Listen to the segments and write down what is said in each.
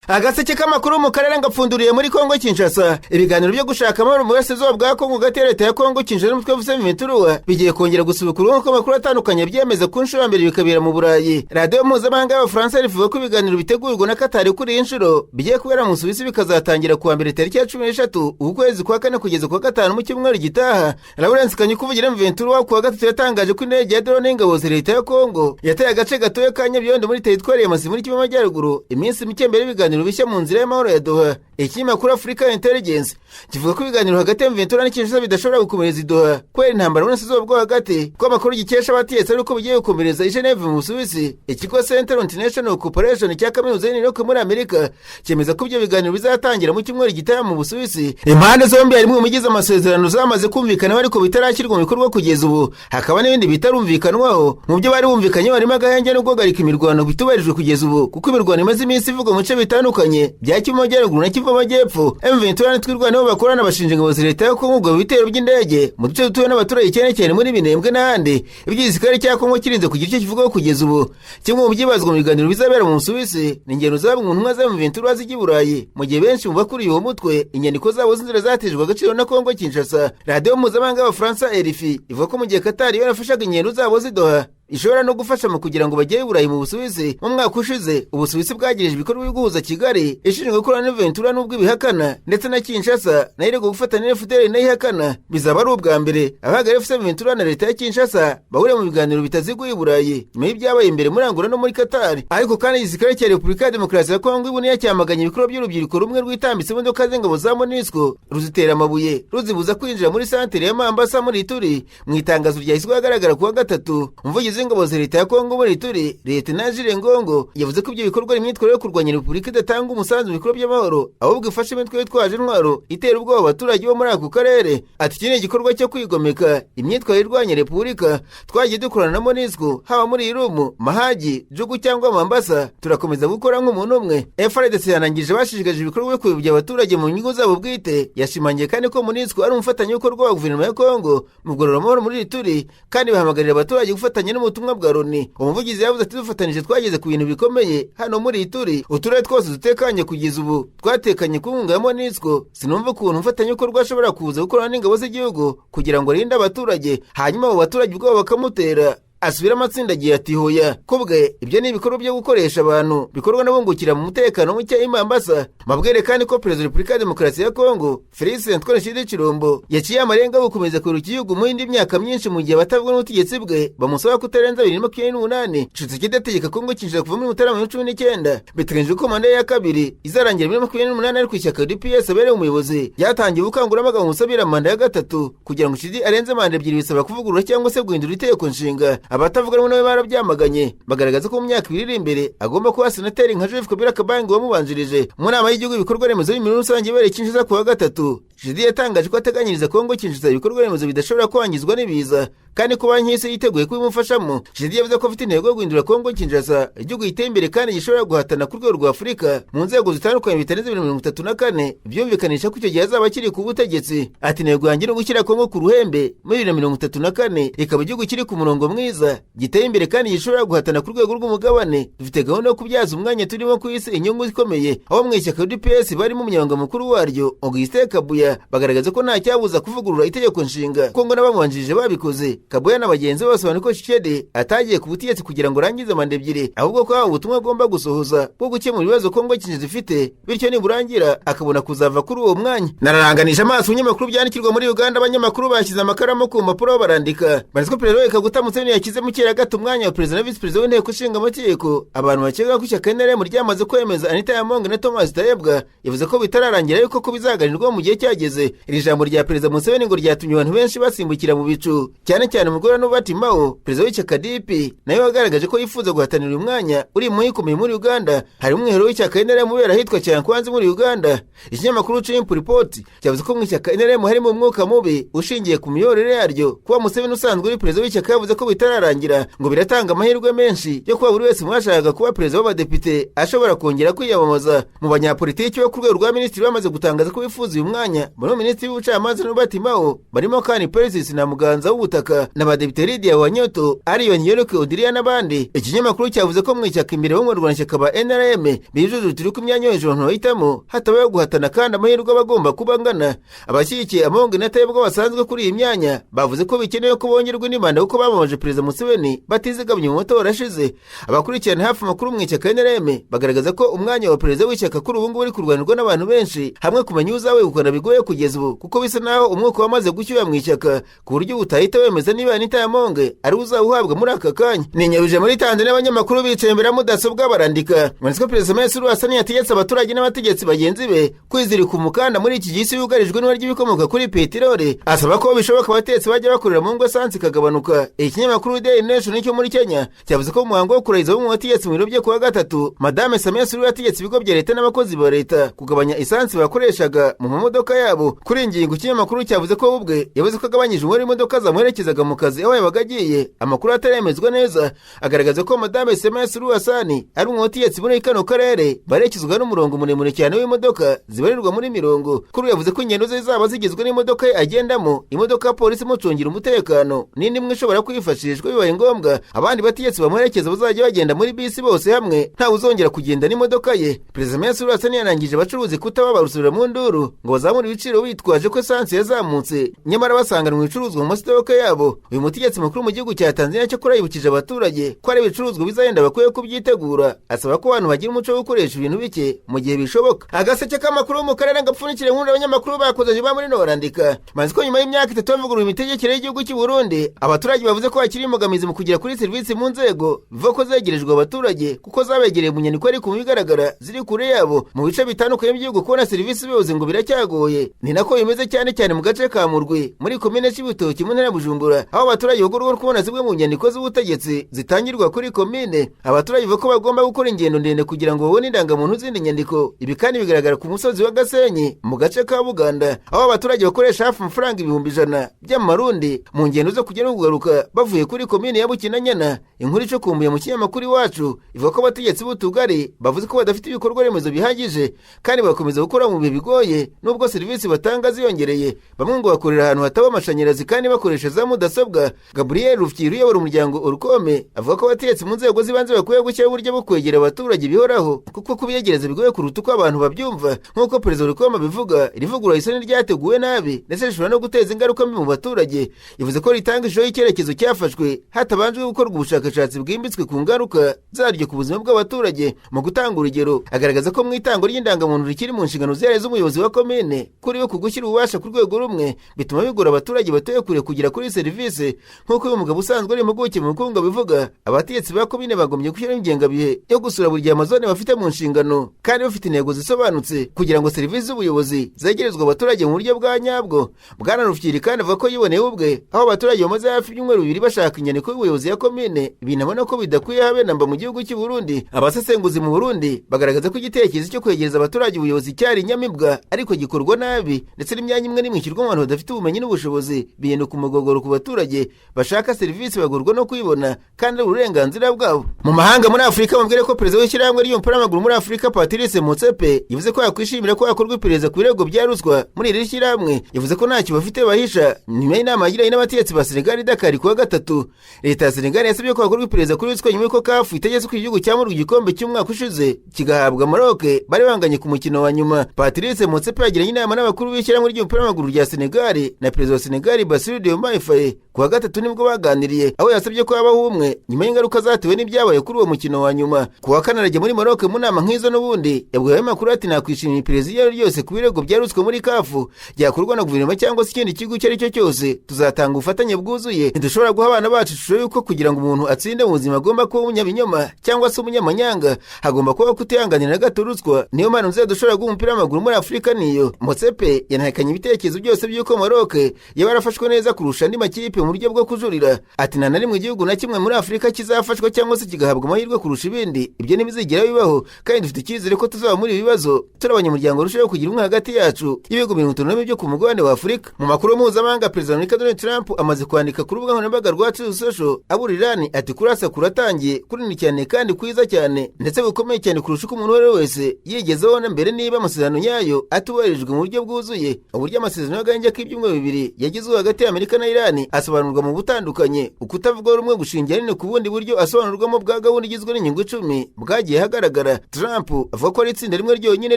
Agaseke k'amakuru mu karere ngapfunduriye muri Kongo Kinshasa. Ibiganiro byo gushaka amahoro mu burasirazuba bwa Kongo hagati ya leta ya Kongo Kinshasa n'umutwe w'M23 bigiye kongera gusubukura nk'uko amakuru atandukanye byemeza ku nshuro ya mbere bikabera mu Burayi. Radio mpuzamahanga y'Abafaransa rivuga ko ibiganiro bitegurwa na Qatar kuri iyi nshuro bigiye kubera mu Suisse bikazatangira kuwa mbere tariki ya 13 ukwezi kwa kane kugeza kwa gatanu mu cyumweru gitaha. Lawrence Kanyukuvugira M23 kuwa gatatu yatangaje ko indege ya drone y'ingabo za leta ya Kongo yateye agace gatoya ka Nyabyondo muri teritwari ya Masisi muri Kivu y'Amajyaruguru iminsi mike mbere ibiganiro bishya mu nzira y'amahoro ya Doha. Ikinyamakuru Africa Intelligence kivuga ko ibiganiro hagati ya M23 n'Kinshasa bidashobora gukomereza i Doha kubera intambara mu burasirazuba bwo hagati, ko amakuru gikesha abatiyetse ari uko bigiye gukomereza i Geneve mu Busuwisi. Ikigo Center International Cooperation cya kaminuza y'Inok muri Amerika cyemeza ko ibyo biganiro bizatangira mu cyumweru gitaha mu Busuwisi. Impande zombi harimo umugize amasezerano zamaze kumvikana ariko bitarashyirwa mu bikorwa kugeza ubu, hakaba n'ibindi bitarumvikanwaho. Mu byo bari bumvikanye barimo agahenge no guhagarika imirwano bitubarijwe kugeza ubu, kuko imirwano imaze iminsi ivugwa mu bice bitandukanye bya Kivu y'Amajyaruguru na Kivu y'Amajyepfo. M23 n'itwirwanaho bakorana bashinja ingabo za leta yo Kongo ibitero by'indege mu duce dutuwe n'abaturage cyane muri Minembwe n'ahandi. Iby'igisirikare cya Kongo kirinze kugira icyo kivugaho kugeza ubu. Kimwe mu byibazwa mu biganiro bizabera mu Busuwisi ni ingendo z'abamwe mu ntumwa za M23 zijya i Burayi, mu gihe benshi mu bakuriye uwo mutwe inyandiko zabo z'inzira zatejwe agaciro na Kongo Kinshasa. Radio mpuzamahanga y'Abafaransa RFI ivuga ko mu gihe Qatar yarafashaga ingendo zabo zidoha ishobora no gufasha mu kugira ngo bajye i Burayi mu Busuwisi. Mu mwaka ushize Ubusuwisi bwagirije ibikorwa byo guhuza Kigali ishinzwe gukorana n'M23 n'ubwo ibihakana, ndetse na Kinshasa nayo iri gufatanya n'FDL nayo ihakana. Bizaba ari ubwa mbere abahagarariye M23 na leta ya Kinshasa bahuriye mu biganiro bitaziguye i Burayi nyuma y'ibyabaye imbere muri Angola no muri Qatar. Ariko kandi igisirikare cya Repubulika ya Demokarasi ya Kongo ibuniye cyamaganye ibikorwa by'urubyiruko rumwe rwitambitse imodoka z'ingabo za MONUSCO ruzitera amabuye ruzibuza kwinjira muri santere ya Mambasa muri Ituri. Mu itangazo ryahise hagaragara kuwa gatatu, umuvugizi w'ingabo za leta ya Kongo muri Ituri Lieutenant Jules Ngongo yavuze ko ibyo bikorwa ari imyitwarire yo kurwanya Repubulika idatanga umusanzu mu bikorwa by'amahoro, ahubwo ifasha imitwe yitwaje intwaro itera ubwoba abaturage bo muri ako karere. Ati iki ni igikorwa cyo kwigomeka imyitwarire irwanya Repubulika. Twagiye dukorana na MONUSCO haba muri Irumu, Mahagi, Jugu cyangwa Mambasa, turakomeza gukora nk'umuntu umwe. FARDC yanangije bashishikaje ibikorwa byo kuyobya abaturage mu nyungu zabo bwite. Yashimangiye kandi ko MONUSCO ari umufatanyabikorwa wa guverinoma ya Kongo mu kugorora amahoro muri Ituri, kandi bahamagarira abaturage gufatanya n'umutumwa bwa Loni. Umuvugizi yavuze ati dufatanije twageze ku bintu bikomeye hano muri Ituri. Uturere twose dutekanye kugeza ubu twatekanye ku nkunga ya MONUSCO. Sinumva ukuntu umufatanyabikorwa ashobora kuza gukorana n'ingabo z'igihugu kugira ngo arinde abaturage hanyuma abo baturage ubwabo bakamutera. Asubira amatsinda agiye ati hoya kubwe ibyo ni ibikorwa byo gukoresha abantu bikorwa n'abungukira mu mutekano muke i Mambasa. Mabwire kandi ko Perezida wa Repubulika ya Demokarasi ya Kongo Felix Antoine Tshilombo yaciye amarenga gukomeza kuyobora igihugu mu yindi myaka myinshi mu gihe batavuga n'ubutegetsi bwe bamusaba kutarenza 2028. Tshisekedi ategeka Kongo Kinshasa kuva muri Mutarama 2019. Biteganyijwe ko manda ya kabiri izarangira 2028 ariko ishyaka DPS abereye umuyobozi yatangiye ubukangurambaga mu musabira manda ya gatatu kugira ngo Tshisekedi arenze manda ebyiri bisaba kuvugurura cyangwa se guhindura itegeko nshinga. Abatavuga rumwe nawe barabyamaganye bagaragaza ko mu myaka ibiri iri imbere agomba kuba senateri nka Joseph Kabila Kabange wamubanjirije. Mu nama y'igihugu ibikorwa remezo y'imirongo rusange ibereye Kinshasa kuwa gatatu, Tshisekedi yatangaje ko ateganyiriza Kongo Kinshasa ibikorwa remezo bidashobora kwangizwa n'ibiza kandi ko banki y'isi yiteguye kubimufashamo. Tshisekedi yavuze ko afite intego yo guhindura Kongo Kinshasa igihugu giteye imbere kandi gishobora guhatana ku rwego rwa Afurika mu nzego zitandukanye bitarenze 2034 byumvikanisha ko icyo gihe azaba kiri ku butegetsi. Ati intego yanjye no gushyira Kongo ku ruhembe muri 2034 ikaba igihugu kiri ku murongo mwiza giteye imbere kandi gishobora guhatana ku rwego rw'umugabane. Dufite gahunda yo kubyaza umwanya turimo ku isi inyungu zikomeye. Abo mu ishyaka DPS barimo umunyamabanga mukuru waryo Augustin Kabuya bagaragaza ko nta cyabuza kuvugurura itegeko nshinga Kongo n'abamubanjirije babikoze. Kabuya na bagenzi bose basobanura ko Tshisekedi atagiye ku butegetsi kugira ngo arangize manda ebyiri, ahubwo ko ubutumwa agomba gusohoza bwo gukemura ibibazo Kongo Kinshasa ifite, bityo niburangira akabona kuzava kuri uwo mwanya. Nararanganisha amaso ibinyamakuru byandikirwa muri Uganda. Abanyamakuru bashyize amakaramu ku mpapuro barandika banditswe Perezida Kaguta Museveni yakize mu kera gato umwanya wa Perezida na Vice Perezida w'inteko ishinga amategeko. Abantu bakeka ko ishyaka NRM ryamaze kwemeza Anita Yamonge na Thomas Tayebwa yavuze ko bitararangira ariko ko bizaganirwa mu gihe cyageze. Iri jambo rya Perezida Museveni ngo ryatumye abantu benshi basimbukira mu bicu, cyane cyane umugore Nobati Mao Perezida w'ishyaka DP nayo wagaragaje ko yifuza guhatanira uyu mwanya uri mu ikomeye muri Uganda. Hari umwihero w'ishyaka NRM ubera ahitwa Cyankwanzi muri Uganda. Ikinyamakuru Chimp Report cyavuze ko mu ishyaka NRM harimo umwuka mubi ushingiye ku miyorere yaryo. Kuba Museveni usanzwe uri Perezida w'ishyaka yavuze ko bitararangira ngo biratanga amahirwe menshi yo kuba buri wese mwashakaga kuba Perezida w'abadepite ashobora kongera kwiyamamaza. Mu banyapolitiki bo ku rwego rwa minisitiri bamaze gutangaza ko bifuza uyu mwanya muri minisitiri w'ubucamanza Nobati Mao barimo kandi Perezida na Muganza w'ubutaka. Odinga n'abadepite Lydia Wanyoto, Ariyo Nyoroke Odilia n'abandi. Ikinyamakuru cyavuze ko mu ishyaka imbere bo mu Rwanda ba NRM bijuje turi ku myanya hejuru ntahitamo hatabaye guhatana kandi amahirwe bagomba kubangana. Abashyigikiye Among na Tebwa basanzwe kuri iyi myanya bavuze ko bikenewe ko bongerwa n'imanda kuko bamamaje Perezida Museveni batizigamye mu matora ashize. Abakurikirana hafi amakuru mu ishyaka NRM bagaragaza ko umwanya wa perezida w'ishyaka kuri ubu ngubu uri kurwanirwa n'abantu benshi, hamwe kumenya uzawe gukora bigoye kugeza ubu kuko bisa naho umwuka wamaze gushyuha mu ishyaka ku buryo utahita wemeza niba Anita Among ari uzawuhabwa muri aka kanya. Ni Nyabije muri Tanzania abanyamakuru bicaye imbere ya mudasobwa barandika mwanditse ko Perezida Samia Suluhu Hassan yategetse abaturage n'abategetsi bagenzi be kwizirika umukanda muri iki gisi yugarijwe n'uburyo ibikomoka kuri peteroli, asaba ko bishoboka abatetsi bajya bakorera mu ngo esansi ikagabanuka. Ikinyamakuru Daily Nation cyo muri Kenya cyavuze ko mu muhango wo kurahiza mu bategetsi mu biro bye kuwa gatatu Madame Samia Suluhu yategetse ibigo bya leta n'abakozi ba leta kugabanya esansi bakoreshaga mu mamodoka yabo. Kuri ingingo ikinyamakuru cyavuze ko ubwe yavuze ko agabanyije umubare w'imodoka zamuherekezaga mu kazi aho yabaga agiye. Amakuru ataremezwa neza agaragaza ko Madame Samia Suluhu Hassan ari mu bategetsi muri kano karere barekezwa n'umurongo muremure cyane w'imodoka zibarirwa muri mirongo. Kuri yavuze ko ingendo ze zaba zigizwe n'imodoka agendamo, imodoka polisi mucungira umutekano n'indi imwe ishobora kwifashishwa bibaye ngombwa. Abandi bategetsi bamuherekeza bazajya bagenda muri bisi bose hamwe nta uzongera kugenda n'imodoka ye. Perezida Samia Suluhu Hassan yanangije abacuruzi kutaba barusubira mu nduru ngo bazamure ibiciro bitwaje ko esansi yazamutse nyamara basanganwe ibicuruzwa mu masitoke yabo. Uyu mutegetsi mukuru mu gihugu cya Tanzania cyo kurayibukije abaturage ko ari ibicuruzwa bizagenda bakwiye kubyitegura, asaba ko abantu bagira umuco wo gukoresha ibintu bike mu gihe bishoboka. Agaseke k'amakuru mu karere gapfunikire nk'undi abanyamakuru bakoze ba muri Norandika manzi ko nyuma y'imyaka 3 bavugurura imitegekere y'igihugu cy'u Burundi abaturage bavuze ko hakiri imbogamizi mu kugera kuri serivisi mu nzego bivuga ko zegerejwe abaturage kuko zabegereye mu nyandiko ariko bigaragara ziri kure yabo. Mu bice bitandukanye by'igihugu kubona serivisi biyoze ngo biracyagoye, ni nako bimeze cyane cyane mu gace ka Murwi muri komine Cibitoke mu ntara ya Bujumbura aho abaturage bagorwa kubona zimwe mu nyandiko z'ubutegetsi zitangirwa kuri komine. Abaturage bavuga ko bagomba gukora ingendo ndende kugira ngo babone indangamuntu z'indi nyandiko. Ibi kandi bigaragara ku musozi wa Gasenyi mu gace ka Buganda aho abaturage bakoresha hafi amafaranga 100,000 by'amarundi mu ngendo zo kugera no kugaruka bavuye kuri komine ya Bukinanyana. Inkuru icukumbuye mu kinyamakuru Iwacu ivuga ko abategetsi b'utugari bavuze ko badafite ibikorwa remezo bihagije kandi bakomeza gukora mu bihe bigoye nubwo serivisi batanga ziyongereye. Bamwe ngo bakorera ahantu hataba amashanyarazi kandi bakoresha za mudasobwa. Gabriel Rufyiri uyobora umuryango Urukome avuga ko abategetsi mu nzego z'ibanze bakwiye gushyiraho uburyo bwo kwegera abaturage bihoraho kuko kubiyegereza bigoye kuruta uko abantu babyumva. Nk'uko Perezida Urukome abivuga, iri vugurura risa n'iryateguwe nabi ndetse rishobora no guteza ingaruka mbi mu baturage. Yavuze ko ritanga ishusho y'icyerekezo cyafashwe hatabanjwe gukorwa ubushakashatsi bwimbitswe ku ngaruka zaryo ku buzima bw'abaturage. Mu gutanga urugero agaragaza ko mu itango ry'indangamuntu rikiri mu nshingano zihariye z'umuyobozi wa komine kuri we kugushyira ububasha ku rwego rumwe bituma bigora abaturage batuye kure kugira kuri serivisi. Nk'uko uyu mugabo usanzwe ari impuguke mu bukungu bivuga, abategetsi ba komine bagombye gushyiraho ingengabihe yo gusura buri gihe amazone bafite mu nshingano kandi bafite intego zisobanutse kugira ngo serivisi z'ubuyobozi zegerezwe abaturage mu buryo bwa nyabwo. Bwana Rufyiri kandi avuga ko yiboneye ubwe aho abaturage bamaze hafi ibyumweru 2 bashaka inyandiko y'ubuyobozi ya komine binabona ko bidakwiye habe namba mu gihugu cy'u Burundi. Abasesenguzi mu Burundi bagaragaza ko igitekerezo cyo kwegereza abaturage ubuyobozi cyari inyamibwa ariko gikorwa nabi ndetse n'imyanya imwe n'imwishyirwa mu bantu badafite ubumenyi n'ubushobozi bihinduka umugogoro ku baturage bashaka serivisi bagorwa no kwibona kandi uburenganzira bwabo. Mu mahanga muri Afurika mubwire ko perezida w'ishyirahamwe ry'umupira w'amaguru muri Afurika Patrice Motsepe yavuze ko yakwishimira ko hakorwa iperereza ku birego bya ruswa muri iri shyirahamwe. Yavuze ko ntacyo bafite bahisha nyuma y'inama yagiranye n'abategetsi ba Senegal Dakar kuwa gatatu. Leta ya Senegal yasabye ko hakorwa iperereza kuri ruswa nyuma y'uko CAF itegetse ko igihugu cyamurwa igikombe cy'umwaka ushize kigahabwa Maroc bari banganye ku mukino wa nyuma. Patrice Motsepe yagiranye inama n'abakuru b'ishyirahamwe ry'umupira w'amaguru rya Senegal na perezida wa Senegal Bassirou Diomaye Faye kuwa gatatu nibwo baganiriye aho yasabye ko habaho ubumwe nyuma y'ingaruka zatewe n'ibyabaye kuri uwo mukino wa nyuma. Kuwa kane arajya muri Maroc mu nama nk'izo n'ubundi yabwiye amakuru ati nakwishimira iperereza iyo ryose ku birego bya ruswa muri CAF ryakorwa na guverinoma cyangwa se ikindi kigo icyo ari cyo cyose. Tuzatanga ubufatanye bwuzuye. Ntidushobora guha abana bacu ishusho y'uko kugira ngo umuntu atsinde mu buzima agomba kuba umunyabinyoma cyangwa se umunyamanyanga, hagomba kuba kutihanganira na gato ruswa. Niyo mpamvu nzego dushobora guha umupira w'amaguru muri Afurika niyo. Motsepe yanahakanye ibitekerezo byose by'uko Maroc yaba yarafashwe neza kurusha andi makipe mu buryo bwo kujurira. Ati nta na rimwe igihugu na kimwe muri Afurika kizafashwa cyangwa se kigahabwa amahirwe kurusha ibindi. Ibyo ntibizigera bibaho kandi dufite icyizere ko tuzaba muri ibi bibazo turi abanyamuryango rushaho kugira umwe hagati yacu y'ibihugu 50 byo ku mugabane wa Afurika. Mu makuru mpuzamahanga, Perezida Donald Trump amaze kwandika ku rubuga nkoranyambaga rwa Truth Social aburira Iran ati kurasa kuratangiye kunini cyane kandi kwiza cyane ndetse bukomeye cyane kurusha uko umuntu wari wese yigezeho na mbere niba amasezerano yayo atubahirijwe mu buryo bwuzuye. Uburyo amasezerano y'agahenge k'ibyumweru 2 yagizwe hagati ya Amerika na Iran Irani asobanurwa mu butandukanye. Ukutavuga rumwe gushingiye nini ku bundi buryo asobanurwamo bwa gahunda igizwe n'ingingo 10 bwagiye hagaragara. Trump avuga ko ari itsinda rimwe ryonyine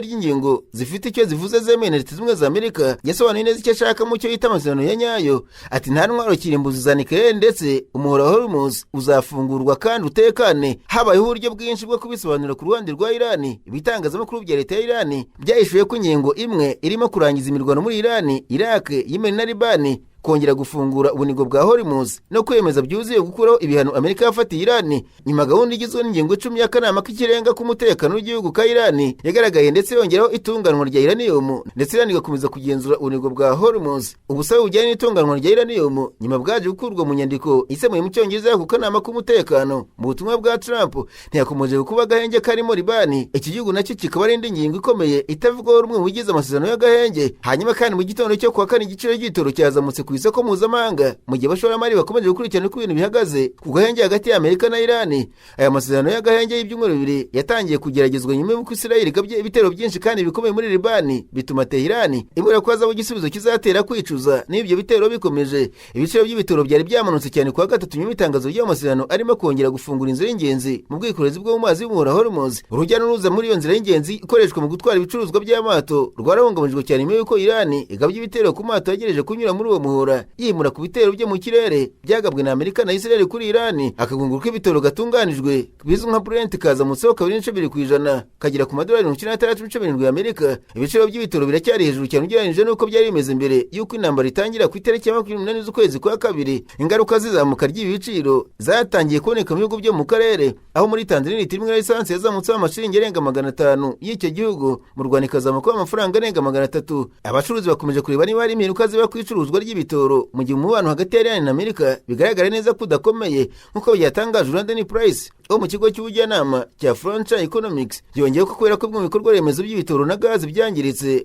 ry'ingingo zifite icyo zivuze zemewe na Leta Zunze Amerika. Yasobanuye neza icyo ashaka mu cyo yita amasezerano ya nyayo, ati nta ntwaro kirimbuzi za nucleaire ndetse umuhora wa Hormuz uzafungurwa kandi utekane. Habayeho uburyo bwinshi bwo kubisobanura ku ruhande rwa Irani. Ibitangazamakuru bya leta ya Irani byahishuye ko ingingo imwe irimo kurangiza imirwano muri Irani, Iraq, Yemen na Libani, kongera gufungura ubunigo bwa Hormuz no kwemeza byuzuye gukuraho ibihano Amerika yafatiye Irani. Nyuma gahunda igizwe n'ingingo 10 y'akanama k'ikirenga k'umutekano w'igihugu ka Irani yagaragaye ndetse yongeraho itunganwa rya uranium, ndetse Irani igakomeza kugenzura ubunigo bwa Hormuz. Ubusabe bujyanye n'itunganwa rya uranium nyuma bwaje gukurwa mu nyandiko isemuye mu Cyongereza ku kanama k'umutekano. Mu butumwa bwa Trump ntiyakomeje kuba gahenge karimo Libani. Iki gihugu nacyo kikaba ari indi ngingo ikomeye itavugwaho rumwe mu bigize amasezerano y'agahenge. Hanyuma kandi mu gitondo cyo kuwa kane igiciro cy'igitoro cyazamutse ku isoko mpuzamahanga, mu gihe abashoramari bakomeje gukurikirana uko ibintu bihagaze ku gahenge hagati ya Amerika na Irani. Aya masezerano y'agahenge y'ibyumweru bibiri yatangiye kugeragezwa nyuma y'uko Israel igabye ibitero byinshi kandi bikomeye muri Libani, bituma Tehran ibura ko hazaba igisubizo kizatera kwicuza n'ibyo bitero bikomeje. Ibiciro by'ibitoro byari byamanutse cyane kuwa gatatu nyuma y'itangazo ry'ayo masezerano arimo kongera gufungura inzira y'ingenzi mu bwikorezi bwo mu mazi y'umuhora Hormuz. Urujya n'uruza muri iyo nzira y'ingenzi ikoreshwa mu gutwara ibicuruzwa by'amato rwarahungabanijwe cyane nyuma y'uko Irani igabye ibitero ku mato yagereje kunyura muri uwo muhora, yimura ku bitero byo mu kirere byagabwe na Amerika na Israel kuri Irani. Akagunguru k'ibitoro gatunganijwe bizwi nka Brent kazamutseho 2.2% kagera ku madolari 96.7 y'Amerika. Ibiciro by'ibitoro biracyari hejuru cyane ugereranyije n'uko byari bimeze mbere y'uko intambara itangira ku itariki ya 28 z'ukwezi kwa kabiri. Ingaruka zizamuka ry'ibiciro zatangiye kuboneka mu bihugu byo mu karere, aho muri Tanzania litiro imwe ya lisansi yazamutseho amashiringi arenga 500 y'icyo gihugu, mu Rwanda ikazamuka amafaranga arenga 300. Abacuruzi bakomeje kureba niba hari imperuka ziba ku icuruzwa ry'ibitoro mu gihe umubano hagati ya Irani na Amerika bigaragara neza ko udakomeye nk'uko byatangaje London Price wo mu kigo cy'ubujyanama cya Frontier Economics. Yongeye ko kubera ko mu bikorwa remezo by'ibitoro na gazi byangiritse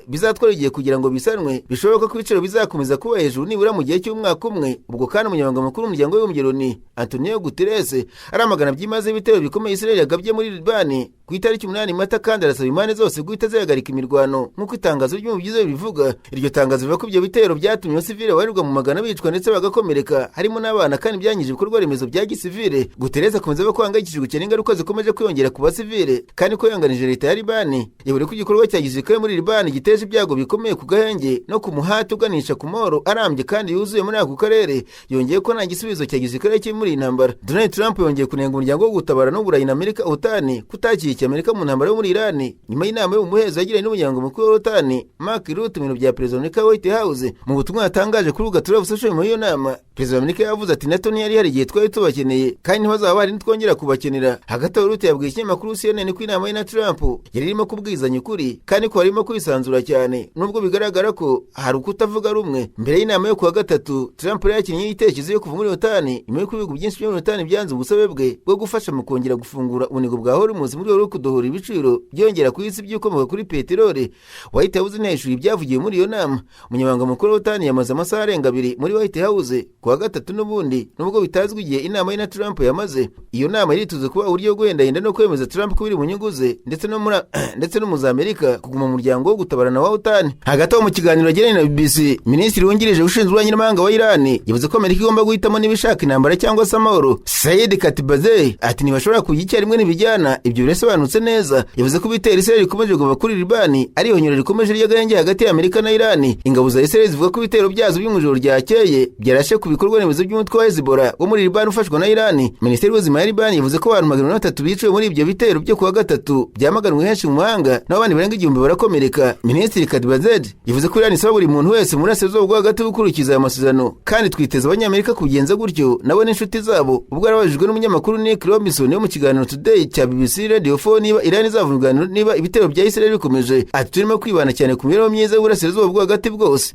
bizatwara igihe kugira ngo bisanwe, bishoboka ko ibiciro bizakomeza kuba hejuru nibura mu gihe cy'umwaka umwe. Ubwo kandi umunyamabanga mukuru w'umuryango w'umugironi Antonio Guterres aramagana byimaze ibitero bikomeye Israel yagabye muri Libani ku itariki 8 Mata, kandi arasaba impande zose guhita zihagarika imirwano nk'uko itangazo ry'umubyize bivuga. Iryo tangazo rivuga ko ibyo bitero byatumye abasivile barirwa mu magana bicwa ndetse bagakomereka, harimo n'abana, kandi byangije ibikorwa remezo bya gisivile. Guterres akomeza ko hangayikishijwe cyane ingaruka zikomeje kwiyongera ku basivile, kandi ko yanganije leta ya Libani yabure ko igikorwa cya gisirikare muri Libani giteje ibyago bikomeye ku gahenge no ku muhati uganisha ku mahoro arambye kandi yuzuye muri ako karere. Yongeye ko nta gisubizo cya gisirikare kiri muri intambara. Donald Trump yongeye kunenga umuryango wo gutabara n'uburayi na Amerika OTAN kutakiye Amerika mu ntambara yo muri Irani nyuma y'inama y'umuhezo yagiranye n'umuryango mukuru wa OTAN Mark Rutte mu biro bya Perezida Amerika White House. Mu butumwa yatangaje kuri Truth Social muri iyo nama, Perezida Amerika yavuze ati NATO ntiyari hari igihe twari tubakeneye kandi ntibazaba bari twongera kubakenera. Hagati aho Rutte yabwiye ikinyamakuru CNN ko inama na Trump yari irimo kubwizanya ukuri kandi ko harimo kwisanzura cyane, nubwo bigaragara ko hari ukutavuga rumwe. Mbere y'inama yo kuwa gatatu, Trump yari yakinnye igitekerezo yo kuva muri OTAN nyuma y'uko ibihugu byinshi byo muri OTAN byanze ubusabe bwe bwo gufasha mu kongera gufungura ubunigo bwa Hormuz mu rwego rwo kudohora ibiciro byongera ku isi by'ukomoka kuri peteroli. White House ntiyishuye ibyavugiye muri iyo nama. Umunyamabanga mukuru wa OTAN yamaze amasaha arenga 2 muri White House kuwa gatatu n'ubundi, nubwo bitazwi igihe inama na Trump yamaze. Iyo nama irituze kuba uburyo guhendahenda no kwemeza Trump ko biri mu nyungu ze ndetse no mu Amerika kuguma mu muryango wo gutabarana wa OTAN. Hagati aho mu kiganiro yagiranye na BBC, Minisitiri wungirije ushinzwe ububanyi n'amahanga wa Irani yavuze ko Amerika igomba guhitamo n'ibishaka intambara cyangwa se amahoro. Saeed Khatibzadeh ati ntibashobora kujya rimwe n'ibijyana. Ibyo birasobanutse neza. Yavuze ko bitera Israel ikomeje kuva kuri Libani ari ihonyora rikomeje ry'agahenge hagati ya Amerika na Irani. Ingabo za Israel zivuga ko ibitero byazo by'umujoro ryakeye byarashe ku bikorwa remezo by'umutwe wa Hezbollah wo muri Libani ufashwa na Irani. Minisitiri w'ubuzima ya Libani yavuze ko abantu 300 biciwe muri ibyo bitero byo kuwa gatatu byamaganwe henshi mu mahanga n'abandi barenga 1000 barakomereka. Minisitiri Khatibzadeh yavuze ko Irani isaba buri muntu wese muri Burasirazuba bwo hagati gukurikiza aya masezerano, kandi twiteza abanyamerika kugenza gutyo nabo n'inshuti zabo. Ubwo yarabajijwe n'umunyamakuru Nick Robinson yo mu kiganiro Today cya BBC Radio 4 niba Irani izavuganira niba ibitero bya Israel bikomeje, ati turimo kwibana cyane ku mibereho myiza y'Uburasirazuba bwo hagati bwose.